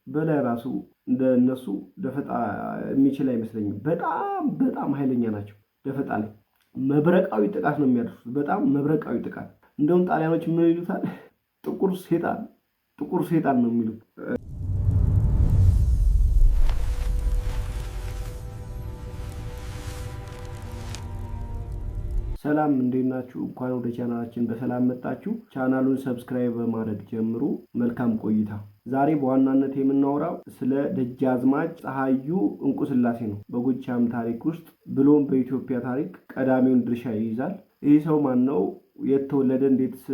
በላይ ራሱ እንደነሱ ደፈጣ የሚችል አይመስለኝም። በጣም በጣም ኃይለኛ ናቸው። ደፈጣ ላይ መብረቃዊ ጥቃት ነው የሚያደርሱት። በጣም መብረቃዊ ጥቃት። እንደውም ጣሊያኖች ምን ይሉታል? ጥቁር ሴጣን፣ ጥቁር ሴጣን ነው የሚሉት። ሰላም እንዴት ናችሁ? እንኳን ወደ ቻናላችን በሰላም መጣችሁ። ቻናሉን ሰብስክራይብ በማድረግ ጀምሩ። መልካም ቆይታ። ዛሬ በዋናነት የምናወራው ስለ ደጃዝማች ፀሐዩ እንቁ ስላሴ ነው። በጎጃም ታሪክ ውስጥ ብሎም በኢትዮጵያ ታሪክ ቀዳሚውን ድርሻ ይይዛል። ይህ ሰው ማን ነው? የተወለደ? እንዴትስ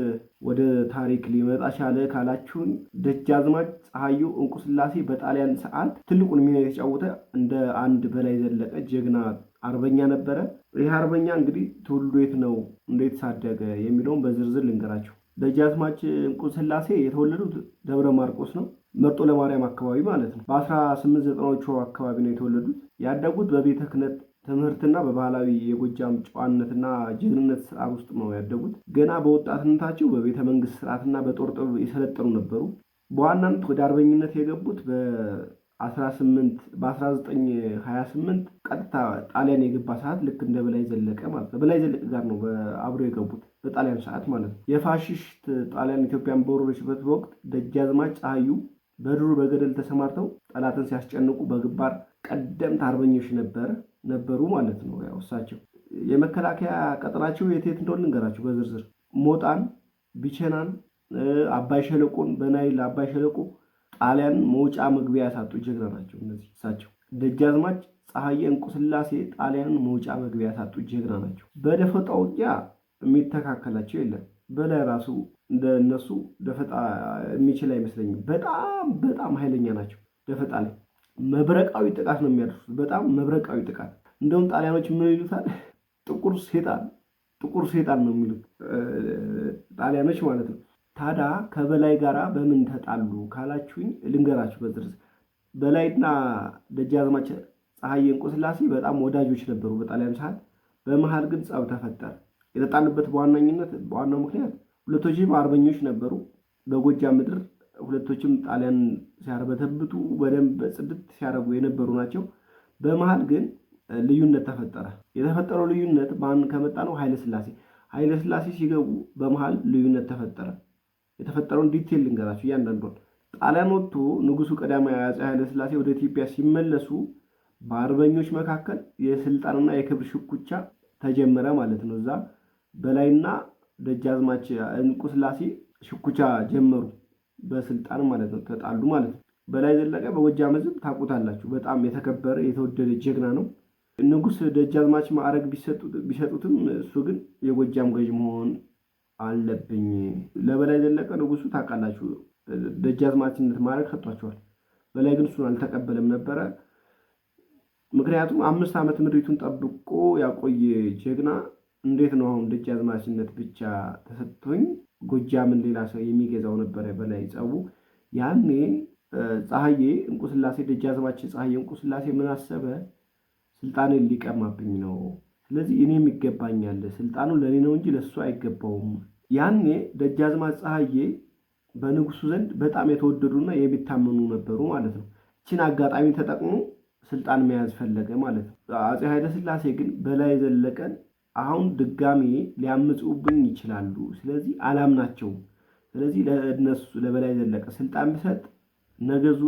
ወደ ታሪክ ሊመጣ ቻለ ካላችሁን፣ ደጃዝማች ፀሐዩ እንቁ ስላሴ በጣሊያን ሰዓት ትልቁን ሚና የተጫወተ እንደ አንድ በላይ ዘለቀ ጀግና አርበኛ ነበረ። ይህ አርበኛ እንግዲህ ትውልዱ የት ነው፣ እንዴት ሳደገ የሚለውን በዝርዝር ልንገራችሁ። ደጃዝማች እንቁ ስላሴ የተወለዱት ደብረ ማርቆስ ነው፣ መርጦ ለማርያም አካባቢ ማለት ነው። በ1890ዎቹ አካባቢ ነው የተወለዱት። ያደጉት በቤተ ክህነት ትምህርትና በባህላዊ የጎጃም ጨዋነትና ጀግንነት ስርዓት ውስጥ ነው ያደጉት። ገና በወጣትነታቸው በቤተ መንግስት ስርዓትና በጦር ጥበብ የሰለጠኑ ነበሩ። በዋናነት ወደ አርበኝነት የገቡት በ1928 ቀጥታ ጣሊያን የገባ ሰዓት ልክ እንደ በላይ ዘለቀ ማለት ነው። በላይ ዘለቀ ጋር ነው አብረው የገቡት በጣሊያን ሰዓት ማለት ነው። የፋሽስት ጣሊያን ኢትዮጵያን በወረረችበት ወቅት ደጃዝማች ፀሐዩ በዱር በገደል ተሰማርተው ጠላትን ሲያስጨንቁ በግንባር ቀደምት አርበኞች ነበሩ ማለት ነው። ያው እሳቸው የመከላከያ ቀጠናቸው የት እንደሆነ ልንገራቸው በዝርዝር። ሞጣን፣ ቢቸናን፣ አባይ ሸለቆን፣ በናይል አባይ ሸለቆ ጣሊያን መውጫ መግቢያ ያሳጡ ጀግና ናቸው እነዚህ እሳቸው። ደጃዝማች ፀሐዬ እንቁ ስላሴ ጣሊያንን መውጫ መግቢያ ያሳጡ ጀግና ናቸው። በደፈጣ ውጊያ የሚተካከላቸው የለም። በላይ ራሱ እንደነሱ ደፈጣ የሚችል አይመስለኝም። በጣም በጣም ኃይለኛ ናቸው። ደፈጣ ላይ መብረቃዊ ጥቃት ነው የሚያደርሱት። በጣም መብረቃዊ ጥቃት። እንደውም ጣሊያኖች ምን ይሉታል? ጥቁር ሴጣን፣ ጥቁር ሴጣን ነው የሚሉት ጣሊያኖች ማለት ነው። ታዲያ ከበላይ ጋራ በምን ተጣሉ ካላችሁኝ ልንገራችሁ በዝርዝር። በላይና ደጃዝማች ፀሐዬ እንቁ ስላሴ በጣም ወዳጆች ነበሩ በጣሊያን ሰዓት። በመሃል ግን ጸብ ተፈጠረ። የተጣሉበት በዋናው ምክንያት ሁለቶችም አርበኞች ነበሩ በጎጃም ምድር። ሁለቶችም ጣሊያን ሲያርበተብቱ በደንብ ጽድት ሲያደርጉ የነበሩ ናቸው። በመሃል ግን ልዩነት ተፈጠረ። የተፈጠረው ልዩነት ማን ከመጣ ነው? ኃይለ ስላሴ ሲገቡ በመሃል ልዩነት ተፈጠረ። የተፈጠረውን ዲቴል ልንገራችሁ እያንዳንዷን። ጣሊያን ወጥቶ ንጉሱ ቀዳማዊ አፄ ኃይለ ስላሴ ወደ ኢትዮጵያ ሲመለሱ በአርበኞች መካከል የስልጣንና የክብር ሽኩቻ ተጀመረ ማለት ነው። እዛ በላይና ደጃዝማች እንቁ ስላሴ ሽኩቻ ጀመሩ በስልጣን ማለት ነው። ተጣሉ ማለት ነው። በላይ ዘለቀ በጎጃም ሕዝብ ታውቁታላችሁ። በጣም የተከበረ የተወደደ ጀግና ነው። ንጉስ ደጃዝማች ማዕረግ ቢሰጡትም እሱ ግን የጎጃም ገዥ መሆን አለብኝ። ለበላይ ዘለቀ ንጉሱ ታውቃላችሁ ደጃዝማችነት ማዕረግ ሰጥቷቸዋል። በላይ ግን እሱን አልተቀበለም ነበረ። ምክንያቱም 5 ዓመት ምድሪቱን ጠብቆ ያቆየ ጀግና እንዴት ነው አሁን ደጃዝማችነት ብቻ ተሰጥቶኝ ጎጃምን ሌላ ሰው የሚገዛው ነበረ በላይ ጸቡ። ያኔ ፀሐዬ እንቁ ስላሴ ደጃዝማች ፀሐዬ እንቁ ስላሴ ምን አሰበ? ስልጣኔን ሊቀማብኝ ነው። ስለዚህ እኔም ይገባኛል፣ ስልጣኑ ለእኔ ነው እንጂ ለእሱ አይገባውም። ያኔ ደጃዝማች ፀሐዬ በንጉሱ ዘንድ በጣም የተወደዱና የሚታመኑ ነበሩ ማለት ነው። እችን አጋጣሚ ተጠቅሞ ስልጣን መያዝ ፈለገ ማለት ነው። አፄ ኃይለ ስላሴ ግን በላይ ዘለቀን አሁን ድጋሜ ሊያምፁብኝ ይችላሉ፣ ስለዚህ አላምናቸውም። ስለዚህ ለእነሱ ለበላይ ዘለቀ ስልጣን ቢሰጥ ነገዙ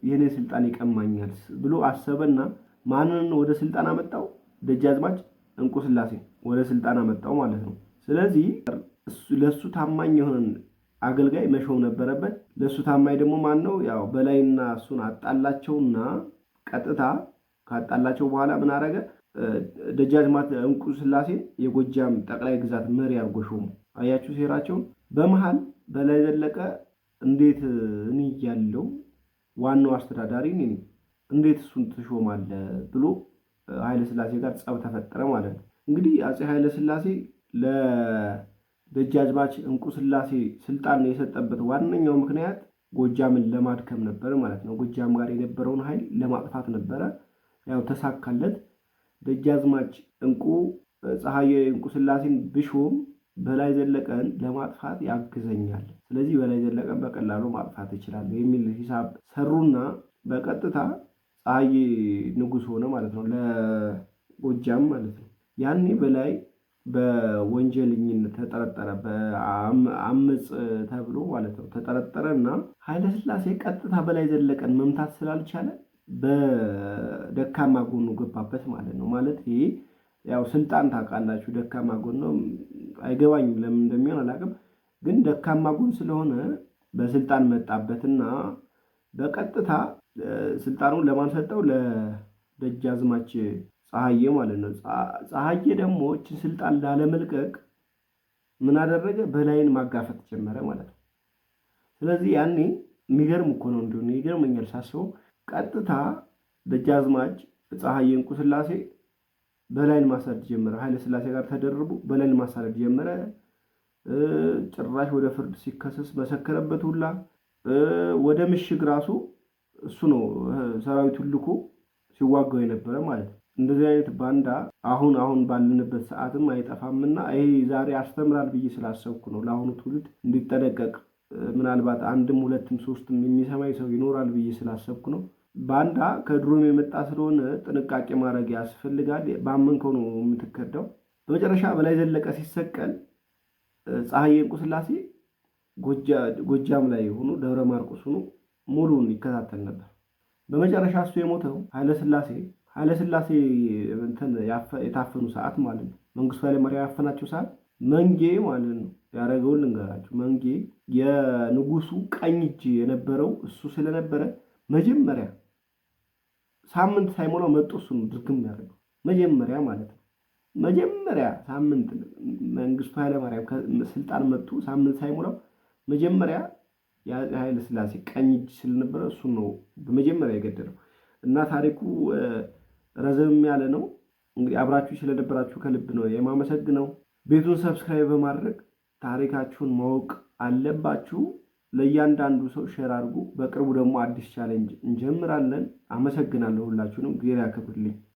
የኔ ስልጣን ይቀማኛል ብሎ አሰበና ማንን ወደ ስልጣን አመጣው? ደጃዝማች እንቁ ስላሴ ወደ ስልጣን አመጣው ማለት ነው። ስለዚህ ለሱ ታማኝ የሆነን አገልጋይ መሾም ነበረበት። ለሱ ታማኝ ደግሞ ማን ነው? ያው በላይና እሱን አጣላቸውና ቀጥታ ካጣላቸው በኋላ ምን አረገ? ደጃዝማች እንቁ ስላሴ የጎጃም ጠቅላይ ግዛት መሪ አድርጎ ሾሙ። አያችሁ ሴራቸውን። በመሃል በላይ ዘለቀ እንዴት እኔ ያለው ዋናው አስተዳዳሪ እኔ እንዴት እሱን ትሾማለህ ብሎ ኃይለ ስላሴ ጋር ጸብ ተፈጠረ ማለት ነው። እንግዲህ አፄ ኃይለ ስላሴ ለደጃዝማች እንቁ ስላሴ ስልጣን የሰጠበት ዋነኛው ምክንያት ጎጃምን ለማድከም ነበር ማለት ነው። ጎጃም ጋር የነበረውን ኃይል ለማጥፋት ነበረ። ያው ተሳካለት። ደጃዝማች እንቁ ፀሐዬ እንቁ ስላሴን ብሾም በላይ ዘለቀን ለማጥፋት ያግዘኛል። ስለዚህ በላይ ዘለቀን በቀላሉ ማጥፋት እችላለሁ የሚል ሂሳብ ሰሩና በቀጥታ ፀሐዬ ንጉሥ ሆነ ማለት ነው፣ ለጎጃም ማለት ነው። ያኔ በላይ በወንጀለኝነት ተጠረጠረ፣ በአመፅ ተብሎ ማለት ነው ተጠረጠረና ኃይለሥላሴ ቀጥታ በላይ ዘለቀን መምታት ስላልቻለ በደካማ ጎኑ ገባበት ማለት ነው። ማለት ይሄ ያው ስልጣን ታውቃላችሁ፣ ደካማ ጎን ነው። አይገባኝም ለምን እንደሚሆን አላውቅም፣ ግን ደካማ ጎን ስለሆነ በስልጣን መጣበትና በቀጥታ ስልጣኑን ለማን ሰጠው? ለደጃዝማች ፀሐዬ ማለት ነው። ፀሐዬ ደግሞ እችን ስልጣን ላለመልቀቅ ምን አደረገ? በላይን ማጋፈጥ ጀመረ ማለት ነው። ስለዚህ ያኔ የሚገርም እኮ ነው፣ እንዲሁ ይገርመኛል ሳስበው። ቀጥታ ደጃዝማች ፀሐዬ እንቁ ስላሴ በላይን ማሳደድ ጀመረ። ኃይለ ስላሴ ጋር ተደርቦ በላይን ማሳደድ ጀመረ። ጭራሽ ወደ ፍርድ ሲከሰስ መሰከረበት ሁላ። ወደ ምሽግ ራሱ እሱ ነው ሰራዊቱን ልኮ ሲዋጋው የነበረ ማለት ነው። እንደዚህ አይነት ባንዳ አሁን ባለንበት ሰዓትም አይጠፋምና ይሄ ዛሬ አስተምራል ብዬ ስላሰብኩ ነው፣ ለአሁኑ ትውልድ እንዲጠነቀቅ። ምናልባት አንድም ሁለትም ሶስትም የሚሰማኝ ሰው ይኖራል ብዬ ስላሰብኩ ነው። ባንዳ ከድሮም የመጣ ስለሆነ ጥንቃቄ ማድረግ ያስፈልጋል። ባመንከው ነው የምትከዳው። በመጨረሻ በላይ ዘለቀ ሲሰቀል ፀሐዬ እንቁ ስላሴ ጎጃም ላይ ሆኖ ደብረ ማርቆስ ሆኖ ሙሉን ይከታተል ነበር። በመጨረሻ እሱ የሞተው ኃይለሥላሴ የታፈኑ ሰዓት ማለት ነው። መንግስቱ ኃይለማርያም ያፈናቸው ሰዓት መንጌ ማለት ነው ያደረገውን ልንገራችሁ። መንጌ የንጉሱ ቀኝ እጅ የነበረው እሱ ስለነበረ መጀመሪያ ሳምንት ሳይሞላው መጥቶ እሱ ነው ድርግም ያደረገው መጀመሪያ ማለት ነው። መጀመሪያ ሳምንት መንግስቱ ኃይለማርያም ስልጣን መጥቶ ሳምንት ሳይሞላው መጀመሪያ ኃይለሥላሴ ቀኝ እጅ ስለነበረ እሱ ነው በመጀመሪያ የገደለው። እና ታሪኩ ረዘም ያለ ነው። እንግዲህ አብራችሁ ስለነበራችሁ ከልብ ነው የማመሰግነው። ቤቱን ሰብስክራይብ በማድረግ ታሪካችሁን ማወቅ አለባችሁ። ለእያንዳንዱ ሰው ሼር አድርጉ። በቅርቡ ደግሞ አዲስ ቻሌንጅ እንጀምራለን። አመሰግናለሁ። ሁላችሁንም እግዚአብሔር ያክብርልኝ።